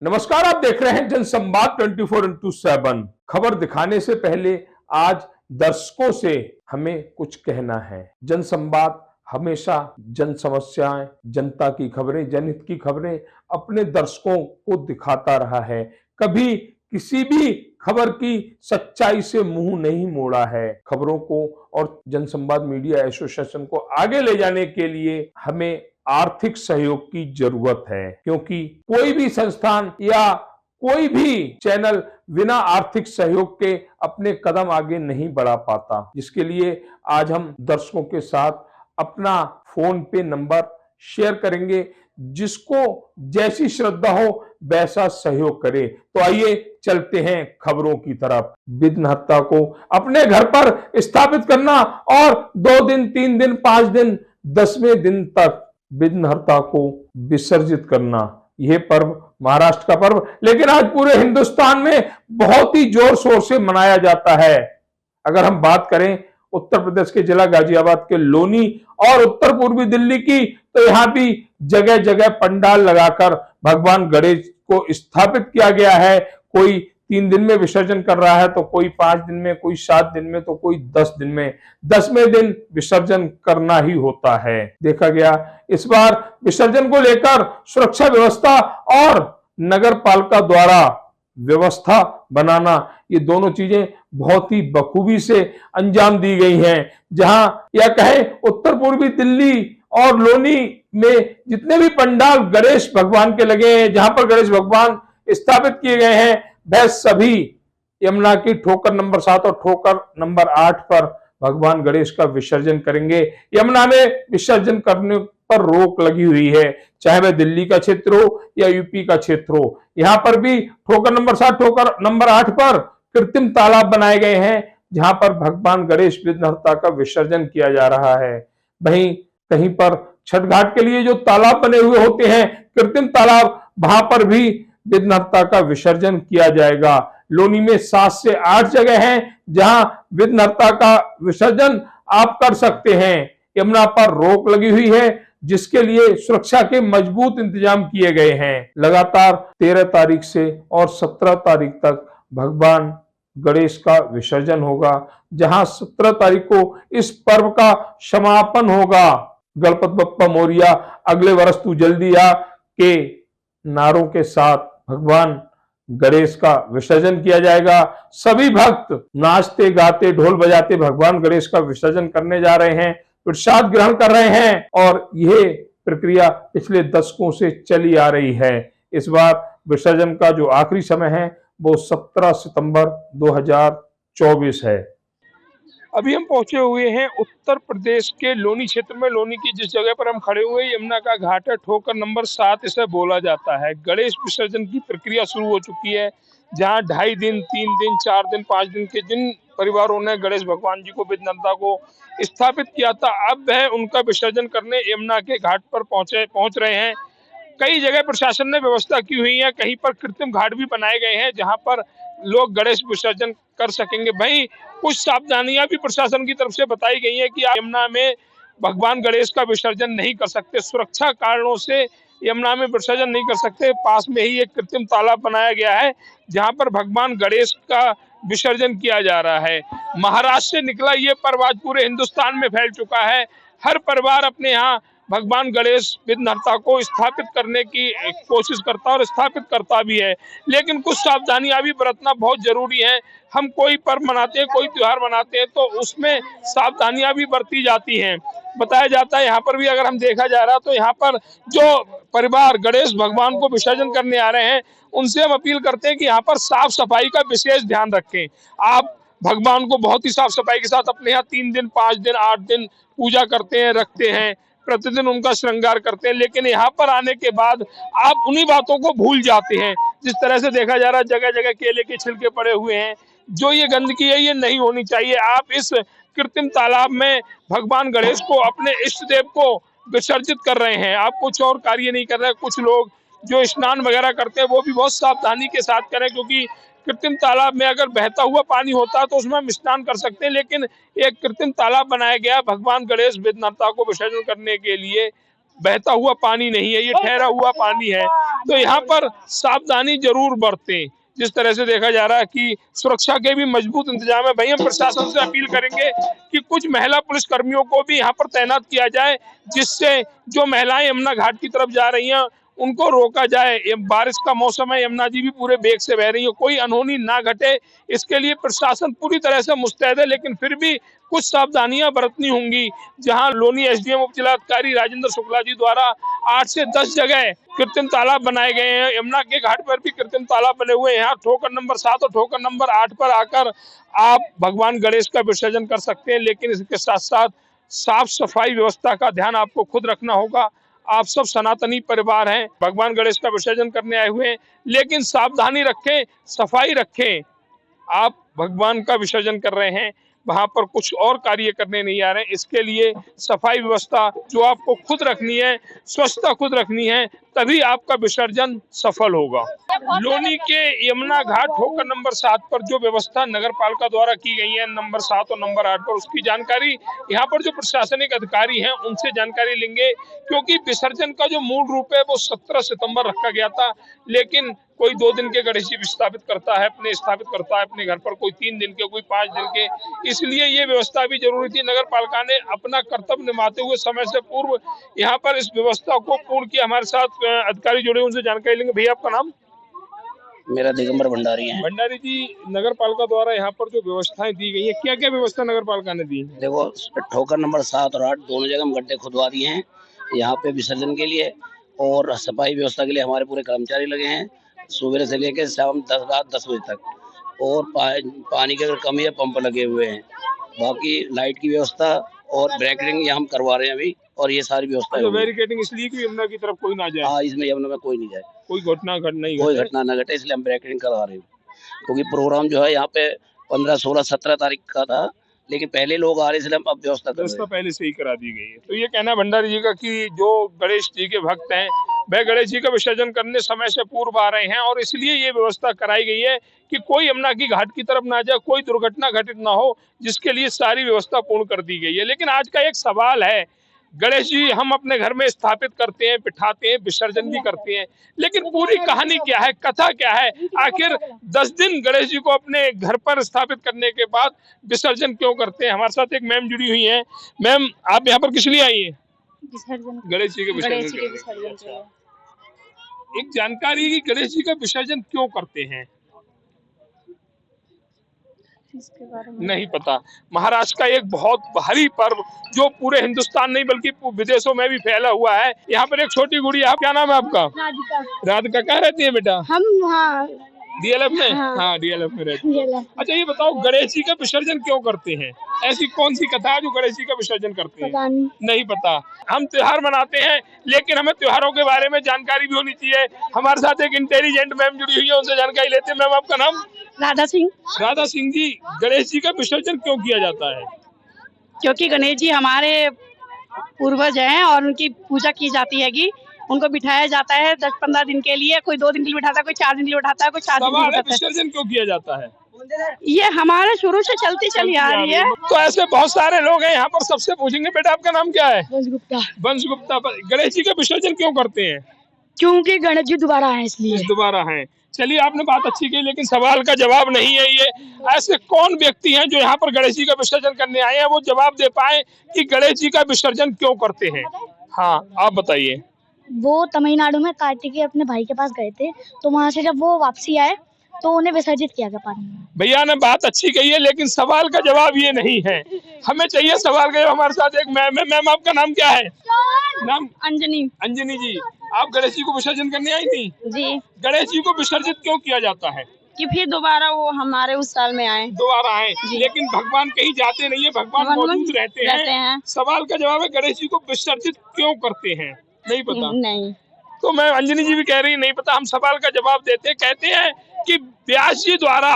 नमस्कार, आप देख रहे हैं जनसंवाद 24x7। खबर दिखाने से पहले आज दर्शकों से हमें कुछ कहना है। जनसंवाद हमेशा जन समस्याएं, जनता की खबरें, जनहित की खबरें अपने दर्शकों को दिखाता रहा है। कभी किसी भी खबर की सच्चाई से मुंह नहीं मोड़ा है। खबरों को और जनसंवाद मीडिया एसोसिएशन को आगे ले जाने के लिए हमें आर्थिक सहयोग की जरूरत है, क्योंकि कोई भी संस्थान या कोई भी चैनल बिना आर्थिक सहयोग के अपने कदम आगे नहीं बढ़ा पाता। जिसके लिए आज हम दर्शकों के साथ अपना फोन पे नंबर शेयर करेंगे, जिसको जैसी श्रद्धा हो वैसा सहयोग करे। तो आइए चलते हैं खबरों की तरफ। विघ्न हत्या को अपने घर पर स्थापित करना और 2 दिन, 3 दिन, 5 दिन, 10वें दिन तक विघ्नहर्ता को विसर्जित करना, यह पर्व महाराष्ट्र का पर्व लेकिन आज पूरे हिंदुस्तान में बहुत ही जोर शोर से मनाया जाता है। अगर हम बात करें उत्तर प्रदेश के जिला गाजियाबाद के लोनी और उत्तर पूर्वी दिल्ली की, तो यहां भी जगह जगह पंडाल लगाकर भगवान गणेश को स्थापित किया गया है। कोई 3 दिन में विसर्जन कर रहा है, तो कोई 5 दिन में, कोई 7 दिन में, तो कोई 10 दिन में। 10वें दिन विसर्जन करना ही होता है। देखा गया इस बार विसर्जन को लेकर सुरक्षा व्यवस्था और नगर पालिका द्वारा व्यवस्था बनाना, ये दोनों चीजें बहुत ही बखूबी से अंजाम दी गई हैं। जहां या कहे उत्तर पूर्वी दिल्ली और लोनी में जितने भी पंडाल गणेश भगवान के लगे हैं, जहां पर गणेश भगवान स्थापित किए गए हैं, वह सभी यमुना की ठोकर नंबर 7 और ठोकर नंबर 8 पर भगवान गणेश का विसर्जन करेंगे। यमुना में विसर्जन करने पर रोक लगी हुई है, चाहे वह दिल्ली का क्षेत्र हो या यूपी का क्षेत्र हो। यहां पर भी ठोकर नंबर 7, ठोकर नंबर 8 पर कृत्रिम तालाब बनाए गए हैं, जहां पर भगवान गणेश विघ्नहर्ता का विसर्जन किया जा रहा है। वहीं कहीं पर छठ घाट के लिए जो तालाब बने हुए होते हैं, कृत्रिम तालाब, वहां पर भी विघ्नहर्ता का विसर्जन किया जाएगा। लोनी में 7 से 8 जगह हैं जहां विघ्नहर्ता का विसर्जन आप कर सकते हैं। यमुना पर रोक लगी हुई है, जिसके लिए सुरक्षा के मजबूत इंतजाम किए गए हैं। लगातार 13 तारीख से और 17 तारीख तक भगवान गणेश का विसर्जन होगा, जहां 17 तारीख को इस पर्व का समापन होगा। गणपति बप्पा मोरिया, अगले वर्ष तू जल्दी आ के नारों के साथ भगवान गणेश का विसर्जन किया जाएगा। सभी भक्त नाचते गाते ढोल बजाते भगवान गणेश का विसर्जन करने जा रहे हैं, प्रसाद ग्रहण कर रहे हैं, और यह प्रक्रिया पिछले दशकों से चली आ रही है। इस बार विसर्जन का जो आखिरी समय है वो 17 सितंबर 2024 है। अभी हम पहुंचे हुए हैं उत्तर प्रदेश के लोनी क्षेत्र में। लोनी की जिस जगह पर हम खड़े हुए हैं, यमुना का घाट है, ठोकर नंबर 7 इसे बोला जाता है। गणेश विसर्जन की प्रक्रिया शुरू हो चुकी है, जहां 2.5 दिन, 3 दिन, 4 दिन, 5 दिन के जिन परिवारों ने गणेश भगवान जी को, विघ्नहर्ता को स्थापित किया था, अब वह उनका विसर्जन करने यमुना के घाट पर पहुंच रहे हैं। कई जगह प्रशासन ने व्यवस्था की हुई है, कहीं पर कृत्रिम घाट भी बनाए गए हैं जहां पर लोग गणेश विसर्जन कर सकेंगे। वहीं कुछ सावधानियां भी प्रशासन की तरफ से बताई गई है कि आप यमुना में भगवान गणेश का विसर्जन नहीं कर सकते, सुरक्षा कारणों से यमुना में विसर्जन नहीं कर सकते। पास में ही एक कृत्रिम तालाब बनाया गया है जहां पर भगवान गणेश का विसर्जन किया जा रहा है। महाराष्ट्र से निकला ये पर्व आज पूरे हिंदुस्तान में फैल चुका है। हर परिवार अपने यहाँ भगवान गणेश विघ्नहर्ता को स्थापित करने की कोशिश करता है और स्थापित करता भी है, लेकिन कुछ सावधानियां भी बरतना बहुत जरूरी है। हम कोई पर्व मनाते हैं, कोई त्योहार मनाते हैं, तो उसमें सावधानियां भी बरती जाती हैं। बताया जाता है यहाँ पर भी अगर हम देखा जा रहा, तो यहाँ पर जो परिवार गणेश भगवान को विसर्जन करने आ रहे हैं, उनसे हम अपील करते हैं कि यहाँ पर साफ सफाई का विशेष ध्यान रखें। आप भगवान को बहुत ही साफ सफाई के साथ अपने यहाँ 3 दिन, 5 दिन, 8 दिन पूजा करते हैं, रखते हैं, प्रतिदिन उनका श्रृंगार करते हैं, लेकिन यहाँ पर आने के बाद आप उन्हीं बातों को भूल जाते हैं। जिस तरह से देखा जा रहा है, जगह जगह केले के छिलके पड़े हुए हैं, जो ये गंदगी है ये नहीं होनी चाहिए। आप इस कृत्रिम तालाब में भगवान गणेश को, अपने इष्ट देव को विसर्जित कर रहे हैं, आप कुछ और कार्य नहीं कर रहे। कुछ लोग जो स्नान वगैरह करते हैं वो भी बहुत सावधानी के साथ करें, क्योंकि कृत्रिम तालाब में अगर बहता हुआ पानी होता तो उसमें हम स्नान कर सकते हैं, लेकिन एक कृत्रिम तालाब बनाया गया भगवान गणेश विघ्नहर्ता को विसर्जन करने के लिए। बहता हुआ पानी नहीं है, ये ठहरा हुआ पानी है। तो यहाँ पर सावधानी जरूर बरतें। जिस तरह से देखा जा रहा है कि सुरक्षा के भी मजबूत इंतजाम है। भाई हम प्रशासन से अपील करेंगे कि कुछ महिला पुलिस कर्मियों को भी यहाँ पर तैनात किया जाए, जिससे जो महिलाएं यमुना घाट की तरफ जा रही हैं उनको रोका जाए। ये बारिश का मौसम है, यमुना जी भी पूरे बेग से बह रही है, कोई अनहोनी ना घटे, इसके लिए प्रशासन पूरी तरह से मुस्तैद है। लेकिन फिर भी कुछ सावधानियां बरतनी होंगी। जहां लोनी एसडीएम उप जिलाधिकारी राजेंद्र शुक्ला जी द्वारा 8 से 10 जगह कृत्रिम तालाब बनाए गए हैं। यमुना के घाट पर भी कृत्रिम तालाब बने हुए हैं। यहाँ ठोकर नंबर 7 और ठोकर नंबर 8 पर आकर आप भगवान गणेश का विसर्जन कर सकते हैं। लेकिन इसके साथ साथ साफ सफाई व्यवस्था का ध्यान आपको खुद रखना होगा। आप सब सनातनी परिवार हैं, भगवान गणेश का विसर्जन करने आए हुए हैं, लेकिन सावधानी रखें, सफाई रखें। आप भगवान का विसर्जन कर रहे हैं, वहां पर कुछ और कार्य करने नहीं आ रहे हैं। इसके लिए सफाई व्यवस्था जो आपको खुद रखनी है, स्वच्छता खुद रखनी है, तभी आपका विसर्जन सफल होगा। लोनी के यमुना घाट होकर नंबर 7 पर जो व्यवस्था नगर पालिका द्वारा की गई है, नंबर 7 और नंबर 8 पर, उसकी जानकारी यहाँ पर जो प्रशासनिक अधिकारी हैं उनसे जानकारी लेंगे। क्योंकि विसर्जन का जो मूल रूप है वो 17 सितंबर रखा गया था, लेकिन कोई 2 दिन के गणेश जी स्थापित करता है अपने घर पर, कोई 3 दिन के, कोई 5 दिन के। इसलिए ये व्यवस्था भी जरूरी थी। नगर पालिका ने अपना कर्तव्य निभाते हुए समय से पूर्व यहाँ पर इस व्यवस्था को पूर्ण किया। हमारे साथ अधिकारी जुड़े, उनसे जानकारी लेंगे। भैया आपका नाम? मेरा दिगंबर भंडारी है। भंडारी जी, नगर पालिका द्वारा यहाँ पर जो व्यवस्थाएं दी गई है, क्या क्या व्यवस्था नगर पालिका ने दी? देखो, ठोकर नंबर 7 और 8 दोनों जगह हम गड्ढे खुदवा दिए हैं यहाँ पे विसर्जन के लिए, और सफाई व्यवस्था के लिए हमारे पूरे कर्मचारी लगे हैं सुबह से लेकर शाम रात 10 बजे तक। और पानी की अगर कमी है, पंप लगे हुए हैं। बाकी लाइट की व्यवस्था और ब्रेकरिंग हम करवा रहे हैं अभी, और ये सारी व्यवस्था है। बैरिकेडिंग इसलिए कि यमुना की तरफ कोई ना जाए। हाँ, इसमें यमुना में कोई नहीं जाए, कोई घटना न घटे, इसलिए हम ब्रेकरिंग करवा रहे हैं। क्योंकि प्रोग्राम जो है यहाँ पे 15, 16, 17 तारीख का था, लेकिन पहले लोग आ रहे, इसलिए हम अब व्यवस्था पहले से ही करा दी गई है। तो ये कहना भंडारी जी का कि जो गणेश जी के भक्त हैं वह गणेश जी का विसर्जन करने समय से पूर्व आ रहे हैं, और इसलिए ये व्यवस्था कराई गई है कि कोई यमुना की घाट की तरफ ना जाए, कोई दुर्घटना घटित ना हो, जिसके लिए सारी व्यवस्था पूर्ण कर दी गई है। लेकिन आज का एक सवाल है, गणेश जी हम अपने घर में स्थापित करते हैं, बिठाते हैं, विसर्जन भी करते हैं, लेकिन पूरी कहानी क्या है, कथा क्या है? आखिर 10 दिन गणेश जी को अपने घर पर स्थापित करने के बाद विसर्जन क्यों करते हैं? हमारे साथ एक मैम जुड़ी हुई हैं। मैम, आप यहाँ पर किस लिए आई हैं? गणेश जी के विसर्जन। एक जानकारी की गणेश जी का विसर्जन क्यों करते हैं? इसके बारे में नहीं पता। महाराष्ट्र का एक बहुत भारी पर्व जो पूरे हिंदुस्तान नहीं बल्कि विदेशों में भी फैला हुआ है। यहाँ पर एक छोटी गुड़िया, क्या नाम है आपका? राधिका। राधिका कहाँ रहती है बेटा? हम डीएलएफ में। हाँ, डीएलएफ में रहती है। अच्छा, ये बताओ गणेश जी का विसर्जन क्यों करते हैं? ऐसी कौन सी कथा है जो गणेश जी का विसर्जन करते हैं? नहीं पता। हम त्योहार मनाते हैं, लेकिन हमें त्योहारों के बारे में जानकारी भी होनी चाहिए। हमारे साथ एक इंटेलिजेंट मैम जुड़ी हुई है, उनसे जानकारी लेते हैं। मैम, आपका नाम? राधा सिंह। राधा सिंह जी, गणेश जी का विसर्जन क्यों किया जाता है? क्योंकि गणेश जी हमारे पूर्वज हैं और उनकी पूजा की जाती है कि उनको बिठाया जाता है 10-15 दिन के लिए। कोई 2 दिन के लिए बिठाता है, कोई 4 दिन के लिए बिठाता है, कोई 4 दिन के लिए बिठाता है। विसर्जन क्यों किया जाता है? ये हमारे शुरू से चलती चली आ रही है। तो ऐसे बहुत सारे लोग हैं यहाँ पर, सबसे पूछेंगे बेटा आपका नाम क्या है? वंश गुप्ता। वंश गुप्ता। गणेश जी का विसर्जन क्यों करते हैं? क्योंकि गणेश जी दोबारा आए इसलिए। दोबारा हैं। चलिए, आपने बात अच्छी की, लेकिन सवाल का जवाब नहीं है ये। ऐसे कौन व्यक्ति हैं जो यहाँ पर गणेश जी का विसर्जन करने आए हैं, वो जवाब दे पाए कि गणेश जी का विसर्जन क्यों करते हैं? हाँ, आप बताइए। वो तमिलनाडु में कार्तिकेय अपने भाई के पास गए थे, तो वहां से जब वो वापसी आए तो उन्हें विसर्जित किया गया पानी में। भैया ने बात अच्छी कही है, लेकिन सवाल का जवाब ये नहीं है। हमें चाहिए सवाल का। हमारे साथ एक मैम है। मैम, आपका नाम क्या है? नाम? अंजनी। अंजनी जी, आप गणेश जी को विसर्जन करने आई थी? जी। गणेश जी को विसर्जित क्यों किया जाता है? कि फिर दोबारा वो हमारे उस साल में आए। दोबारा आए, लेकिन भगवान कहीं जाते नहीं है, भगवान मौजूद रहते हैं। सवाल का जवाब है गणेश जी को विसर्जित क्यों करते हैं? नहीं पता। नहीं। तो मैं, अंजनी जी भी कह रही नहीं पता। हम सवाल का जवाब देते हैं। कहते हैं कि व्यास जी द्वारा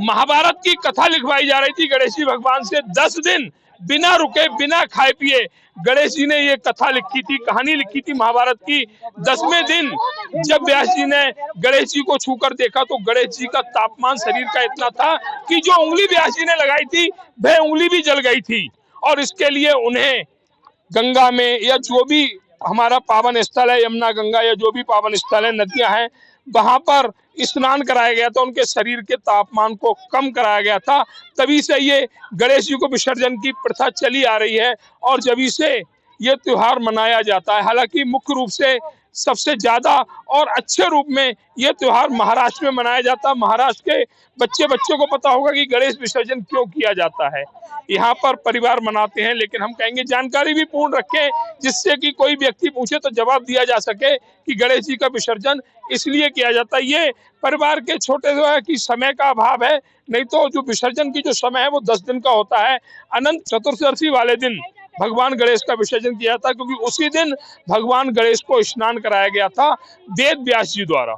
महाभारत की कथा लिखवाई जा रही थी गणेश जी भगवान से। 10 दिन बिना रुके, बिना खाए पिए गणेश जी ने ये कथा लिखी थी, कहानी लिखी थी महाभारत की। 10वें दिन जब व्यास जी ने गणेश जी को छूकर देखा तो गणेश जी का तापमान शरीर का इतना था कि जो उंगली व्यास जी ने लगाई थी वह उंगली भी जल गई थी, और इसके लिए उन्हें गंगा में या जो भी हमारा पावन स्थल है यमुना गंगा या जो भी पावन स्थल है, नदियां हैं, वहां पर स्नान कराया गया था, उनके शरीर के तापमान को कम कराया गया था। तभी से ये गणेश जी को विसर्जन की प्रथा चली आ रही है और जभी से ये त्योहार मनाया जाता है। हालांकि मुख्य रूप से सबसे ज्यादा और अच्छे रूप में ये त्योहार महाराष्ट्र में मनाया जाता है। महाराष्ट्र के बच्चों को पता होगा कि गणेश विसर्जन क्यों किया जाता है। यहाँ पर परिवार मनाते हैं, लेकिन हम कहेंगे जानकारी भी पूर्ण रखें, जिससे कि कोई व्यक्ति पूछे तो जवाब दिया जा सके कि गणेश जी का विसर्जन इसलिए किया जाता है। ये परिवार के छोटे जो है कि समय का अभाव है, नहीं तो जो विसर्जन की जो समय है वो 10 दिन का होता है। अनंत चतुर्दशी वाले दिन भगवान गणेश का विसर्जन किया था, क्योंकि उसी दिन भगवान गणेश को स्नान कराया गया था वेद व्यास जी द्वारा।